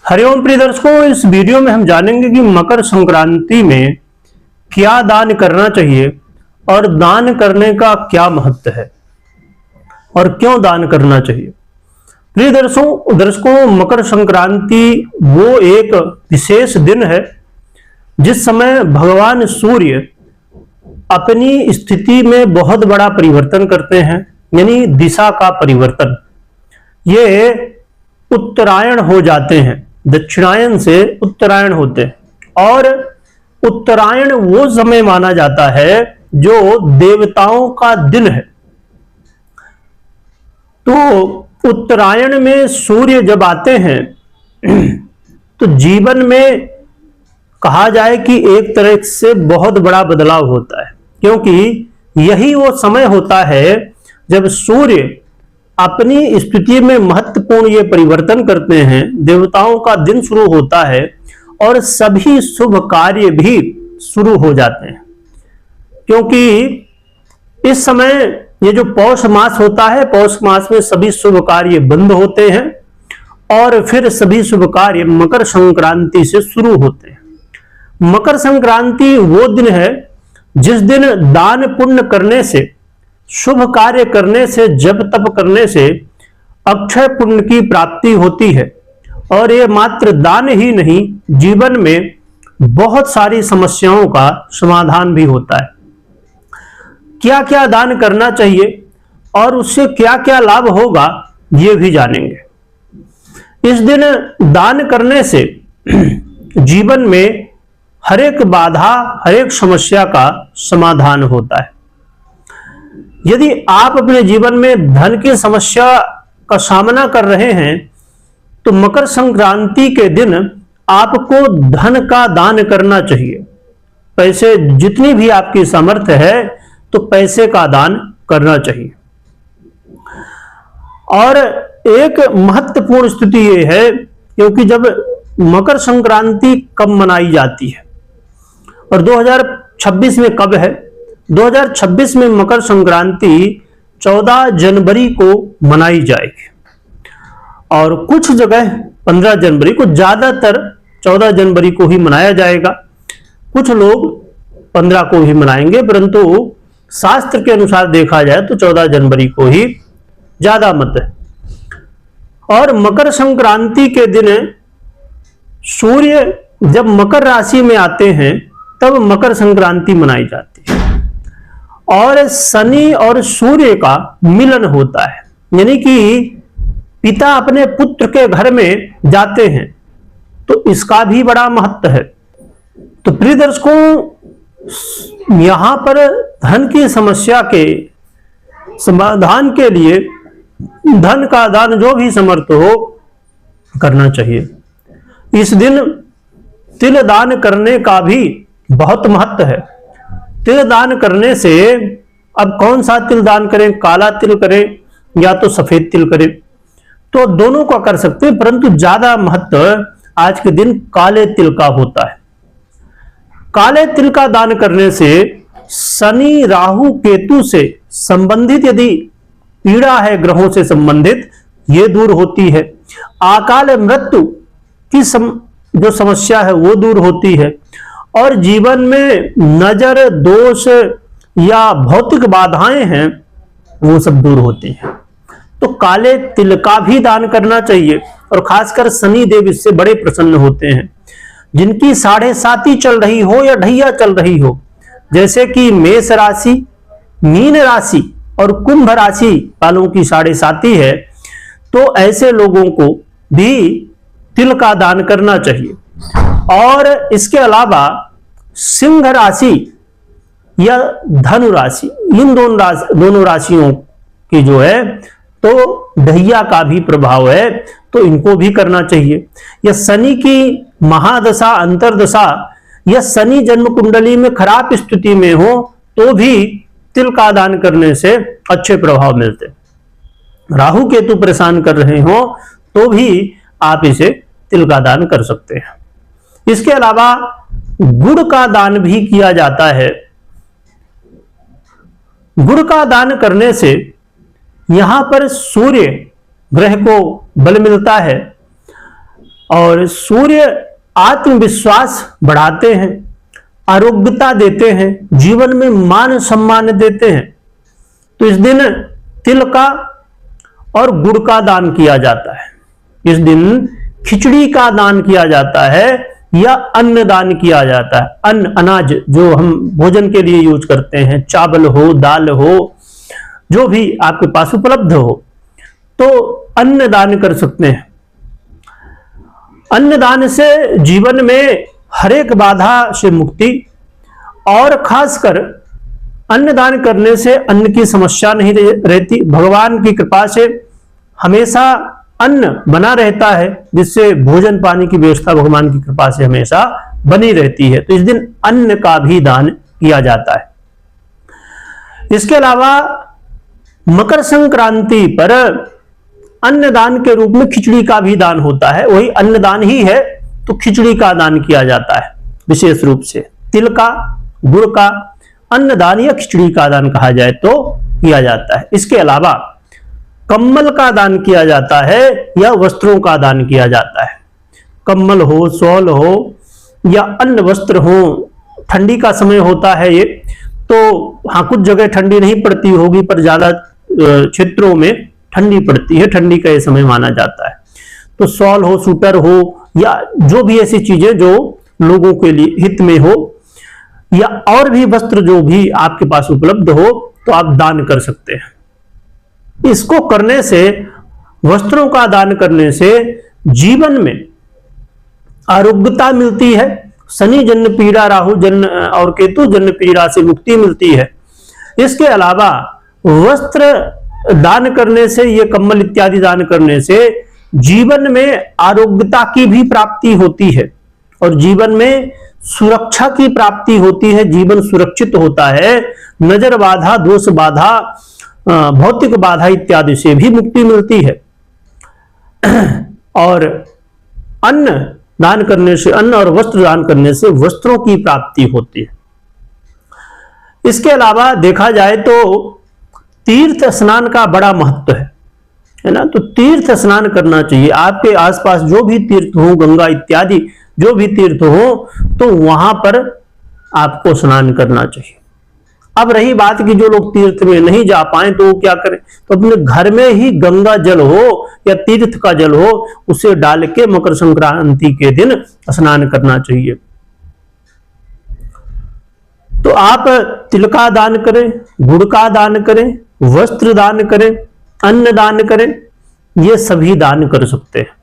हरिओम प्रिय दर्शकों, इस वीडियो में हम जानेंगे कि मकर संक्रांति में क्या दान करना चाहिए और दान करने का क्या महत्व है और क्यों दान करना चाहिए। प्रिय दर्शकों, मकर संक्रांति वो एक विशेष दिन है जिस समय भगवान सूर्य अपनी स्थिति में बहुत बड़ा परिवर्तन करते हैं, यानी दिशा का परिवर्तन। ये उत्तरायण हो जाते हैं, दक्षिणायन से उत्तरायण होते हैं और उत्तरायण वो समय माना जाता है जो देवताओं का दिन है। तो उत्तरायण में सूर्य जब आते हैं तो जीवन में कहा जाए कि एक तरह से बहुत बड़ा बदलाव होता है, क्योंकि यही वो समय होता है जब सूर्य अपनी स्थिति में महत्वपूर्ण ये परिवर्तन करते हैं, देवताओं का दिन शुरू होता है और सभी शुभ कार्य भी शुरू हो जाते हैं। क्योंकि इस समय ये जो पौष मास होता है, पौष मास में सभी शुभ कार्य बंद होते हैं और फिर सभी शुभ कार्य मकर संक्रांति से शुरू होते हैं। मकर संक्रांति वो दिन है जिस दिन दान पुण्य करने से, शुभ कार्य करने से, जप तप करने से अक्षय पुण्य की प्राप्ति होती है। और ये मात्र दान ही नहीं, जीवन में बहुत सारी समस्याओं का समाधान भी होता है। क्या क्या दान करना चाहिए और उससे क्या क्या लाभ होगा, ये भी जानेंगे। इस दिन दान करने से जीवन में हर एक बाधा, हर एक समस्या का समाधान होता है। यदि आप अपने जीवन में धन की समस्या का सामना कर रहे हैं तो मकर संक्रांति के दिन आपको धन का दान करना चाहिए। पैसे जितनी भी आपकी सामर्थ्य है तो पैसे का दान करना चाहिए। और एक महत्वपूर्ण स्थिति यह है, क्योंकि जब मकर संक्रांति कब मनाई जाती है और 2026 में कब है। 2026 में मकर संक्रांति 14 जनवरी को मनाई जाएगी और कुछ जगह 15 जनवरी को, ज्यादातर 14 जनवरी को ही मनाया जाएगा। कुछ लोग 15 को ही मनाएंगे, परंतु शास्त्र के अनुसार देखा जाए तो 14 जनवरी को ही ज्यादा मत है। और मकर संक्रांति के दिन सूर्य जब मकर राशि में आते हैं तब मकर संक्रांति मनाई जाती है और शनि और सूर्य का मिलन होता है, यानी कि पिता अपने पुत्र के घर में जाते हैं, तो इसका भी बड़ा महत्व है। तो प्रिय दर्शकों, यहां पर धन की समस्या के समाधान के लिए धन का दान जो भी समर्थ हो करना चाहिए। इस दिन तिल दान करने का भी बहुत महत्व है। तिल दान करने से, अब कौन सा तिल दान करें, काला तिल करें या तो सफेद तिल करें, तो दोनों का कर सकते हैं, परंतु ज्यादा महत्व आज के दिन काले तिल का होता है। काले तिल का दान करने से शनि राहु केतु से संबंधित यदि पीड़ा है, ग्रहों से संबंधित, ये दूर होती है। अकाल मृत्यु की जो समस्या है वो दूर होती है और जीवन में नजर दोष या भौतिक बाधाएं हैं वो सब दूर होती हैं। तो काले तिल का भी दान करना चाहिए और खासकर शनि देव इससे बड़े प्रसन्न होते हैं। जिनकी 7.5 चल रही हो या ढैया चल रही हो, जैसे कि मेष राशि, मीन राशि और कुंभ राशि वालों की 7.5 है, तो ऐसे लोगों को भी तिल का दान करना चाहिए। और इसके अलावा सिंह राशि या धनु राशि, इन दोनों राशियों की जो है तो ढैया का भी प्रभाव है, तो इनको भी करना चाहिए। या शनि की महादशा, अंतरदशा या शनि जन्म कुंडली में खराब स्थिति में हो तो भी तिल का दान करने से अच्छे प्रभाव मिलते। राहु केतु परेशान कर रहे हो तो भी आप इसे तिल का दान कर सकते हैं। इसके अलावा गुड़ का दान भी किया जाता है। गुड़ का दान करने से यहां पर सूर्य ग्रह को बल मिलता है और सूर्य आत्मविश्वास बढ़ाते हैं, आरोग्यता देते हैं, जीवन में मान सम्मान देते हैं। तो इस दिन तिल का और गुड़ का दान किया जाता है। इस दिन खिचड़ी का दान किया जाता है या अन्न दान किया जाता है। अन्न, अनाज जो हम भोजन के लिए यूज करते हैं, चावल हो, दाल हो, जो भी आपके पास उपलब्ध हो, तो अन्न दान कर सकते हैं। अन्न दान से जीवन में हर एक बाधा से मुक्ति, और खासकर अन्न दान करने से अन्न की समस्या नहीं रहती। भगवान की कृपा से हमेशा अन्न बना रहता है, जिससे भोजन पानी की व्यवस्था भगवान की कृपा से हमेशा बनी रहती है। तो इस दिन अन्न का भी दान किया जाता है। इसके अलावा मकर संक्रांति पर अन्नदान के रूप में खिचड़ी का भी दान होता है। वही अन्नदान ही है, तो खिचड़ी का दान किया जाता है विशेष रूप से। तिल का, गुड़ का अन्नदान या खिचड़ी का दान कहा जाए तो किया जाता है। इसके अलावा कम्बल का दान किया जाता है या वस्त्रों का दान किया जाता है। कम्बल हो, शॉल हो या अन्य वस्त्र हो। ठंडी का समय होता है ये, तो हाँ कुछ जगह ठंडी नहीं पड़ती होगी, पर ज्यादा क्षेत्रों में ठंडी पड़ती है। ठंडी का ये समय माना जाता है। तो शॉल हो, सूटर हो, या जो भी ऐसी चीजें जो लोगों के लिए हित में हो, या और भी वस्त्र जो भी आपके पास उपलब्ध हो, तो आप दान कर सकते हैं। इसको करने से, वस्त्रों का दान करने से जीवन में आरोग्यता मिलती है। शनि जन्य पीड़ा, राहु जन्य और केतु जन्य पीड़ा से मुक्ति मिलती है। इसके अलावा वस्त्र दान करने से, ये कम्बल इत्यादि दान करने से जीवन में आरोग्यता की भी प्राप्ति होती है और जीवन में सुरक्षा की प्राप्ति होती है। जीवन सुरक्षित होता है। नजर बाधा, दोष बाधा, भौतिक बाधा इत्यादि से भी मुक्ति मिलती है। और अन्न दान करने से, अन्न और वस्त्र दान करने से वस्त्रों की प्राप्ति होती है। इसके अलावा देखा जाए तो तीर्थ स्नान का बड़ा महत्व है ना। तो तीर्थ स्नान करना चाहिए। आपके आसपास जो भी तीर्थ हो, गंगा इत्यादि जो भी तीर्थ हो, तो वहां पर आपको स्नान करना चाहिए। अब रही बात कि जो लोग तीर्थ में नहीं जा पाए तो वो क्या करें, तो अपने घर में ही गंगा जल हो या तीर्थ का जल हो, उसे डाल के मकर संक्रांति के दिन स्नान करना चाहिए। तो आप तिल का दान करें, गुड़ का दान करें, वस्त्र दान करें, अन्न दान करें, ये सभी दान कर सकते हैं।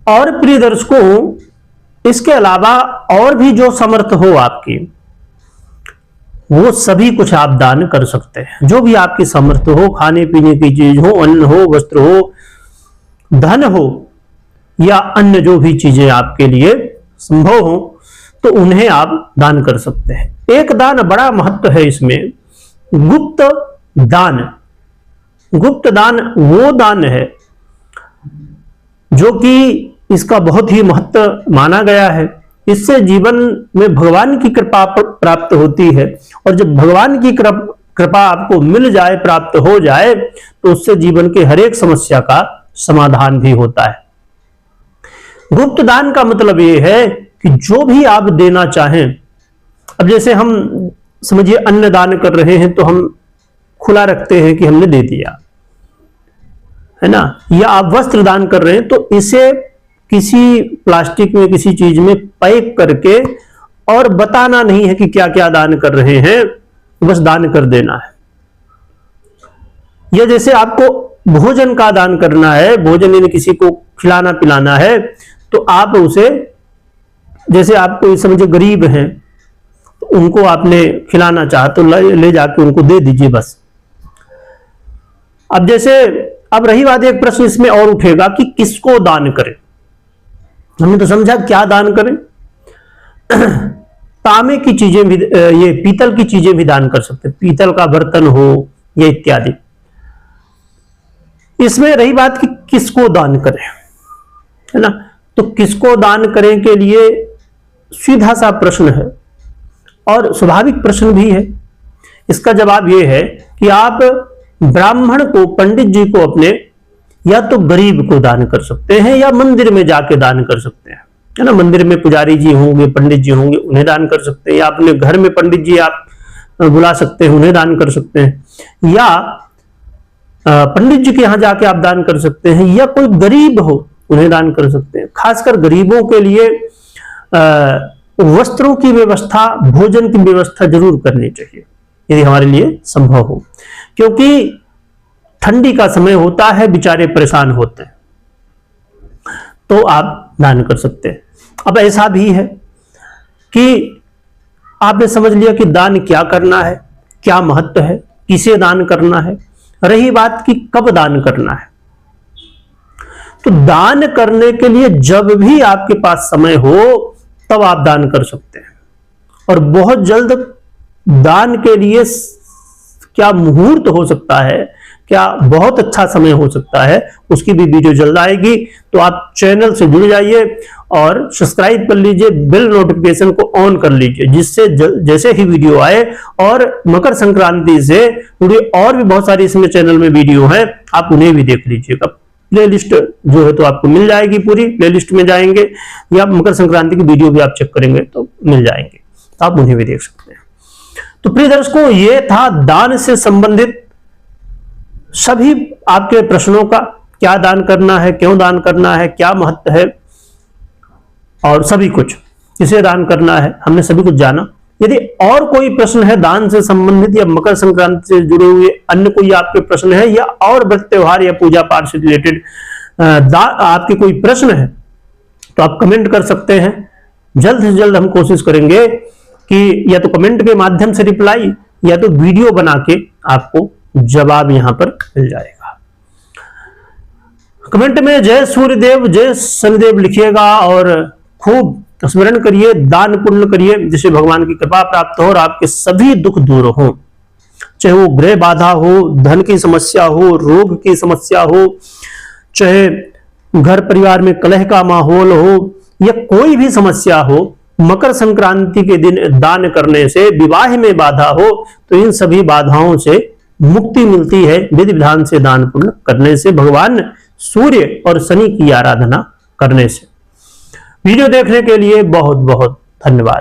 और प्रिय दर्शकों, इसके अलावा और भी जो समर्थ हो आपकी, वो सभी कुछ आप दान कर सकते हैं। जो भी आपकी समर्थ हो, खाने पीने की चीज हो, अन्न हो, वस्त्र हो, धन हो, या अन्य जो भी चीजें आपके लिए संभव हो, तो उन्हें आप दान कर सकते हैं। एक दान बड़ा महत्व है इसमें, गुप्त दान। गुप्त दान वो दान है जो कि इसका बहुत ही महत्व माना गया है। इससे जीवन में भगवान की कृपा प्राप्त होती है, और जब भगवान की कृपा आपको मिल जाए, प्राप्त हो जाए, तो उससे जीवन के हर एक समस्या का समाधान भी होता है। गुप्त दान का मतलब यह है कि जो भी आप देना चाहें, अब जैसे हम समझिए अन्न दान कर रहे हैं, तो हम खुला रखते हैं कि हमने दे दिया, है ना। या आप वस्त्र दान कर रहे हैं, तो इसे किसी प्लास्टिक में, किसी चीज में पैक करके, और बताना नहीं है कि क्या क्या दान कर रहे हैं, बस दान कर देना है। या जैसे आपको भोजन का दान करना है, भोजन यानी किसी को खिलाना पिलाना है, तो आप उसे, जैसे आपको समझे गरीब हैं, तो उनको आपने खिलाना चाहा तो ले जाके उनको दे दीजिए बस। अब जैसे, अब रही बात, एक प्रश्न इसमें और उठेगा कि किसको दान करें। हमने तो समझा क्या दान करें। तांबे की चीजें भी, ये पीतल की चीजें भी दान कर सकते हैं, पीतल का बर्तन हो या इत्यादि। इसमें रही बात कि किसको दान करें, है ना। तो किसको दान करें के लिए सीधा सा प्रश्न है और स्वाभाविक प्रश्न भी है। इसका जवाब यह है कि आप ब्राह्मण को, पंडित जी को अपने, या तो गरीब को दान कर सकते हैं या मंदिर में जाके दान कर सकते हैं, है ना। मंदिर में पुजारी जी होंगे, पंडित जी होंगे, उन्हें दान कर सकते हैं, या अपने घर में पंडित जी आप बुला सकते हैं, उन्हें दान कर सकते हैं, या पंडित जी के यहां जाके आप दान कर सकते हैं, या कोई गरीब हो उन्हें दान कर सकते हैं। खासकर गरीबों के लिए वस्त्रों की व्यवस्था, भोजन की व्यवस्था जरूर करनी चाहिए यदि हमारे लिए संभव हो, क्योंकि ठंडी का समय होता है, बेचारे परेशान होते हैं, तो आप दान कर सकते हैं। अब ऐसा भी है कि आपने समझ लिया कि दान क्या करना है, क्या महत्व है, किसे दान करना है। रही बात कि कब दान करना है, तो दान करने के लिए जब भी आपके पास समय हो तब आप दान कर सकते हैं। और बहुत जल्द दान के लिए क्या मुहूर्त हो सकता है, क्या बहुत अच्छा समय हो सकता है, उसकी भी वीडियो जल्द आएगी। तो आप चैनल से जुड़ जाइए और सब्सक्राइब कर लीजिए, बेल नोटिफिकेशन को ऑन कर लीजिए, जिससे जैसे ही वीडियो आए, और मकर संक्रांति से जुड़ी और भी बहुत सारी इसमें चैनल में वीडियो हैं, आप उन्हें भी देख लीजिएगा। प्लेलिस्ट जो है तो आपको मिल जाएगी, पूरी प्लेलिस्ट में जाएंगे, या मकर संक्रांति की वीडियो भी आप चेक करेंगे तो मिल जाएंगे, तो आप उन्हें भी देख सकते हैं। तो प्रिय दर्शकों, ये था दान से संबंधित सभी आपके प्रश्नों का, क्या दान करना है, क्यों दान करना है, क्या महत्व है, और सभी कुछ, किसे दान करना है, हमने सभी कुछ जाना। यदि और कोई प्रश्न है दान से संबंधित, या मकर संक्रांति से जुड़े हुए अन्य कोई आपके प्रश्न है, या और व्रत त्योहार या पूजा पाठ से रिलेटेड आपके कोई प्रश्न है, तो आप कमेंट कर सकते हैं। जल्द से जल्द हम कोशिश करेंगे कि या तो कमेंट के माध्यम से रिप्लाई, या तो वीडियो बना के आपको जवाब यहां पर मिल जाएगा। कमेंट में जय सूर्यदेव, जय शनिदेव लिखिएगा, और खूब स्मरण करिए, दान पुण्य करिए, जिससे भगवान की कृपा प्राप्त हो और आपके सभी दुख दूर हो, चाहे वो गृह बाधा हो, धन की समस्या हो, रोग की समस्या हो, चाहे घर परिवार में कलह का माहौल हो, या कोई भी समस्या हो। मकर संक्रांति के दिन दान करने से, विवाह में बाधा हो, तो इन सभी बाधाओं से मुक्ति मिलती है विधि विधान से दान पुण्य करने से, भगवान सूर्य और शनि की आराधना करने से। वीडियो देखने के लिए बहुत बहुत धन्यवाद।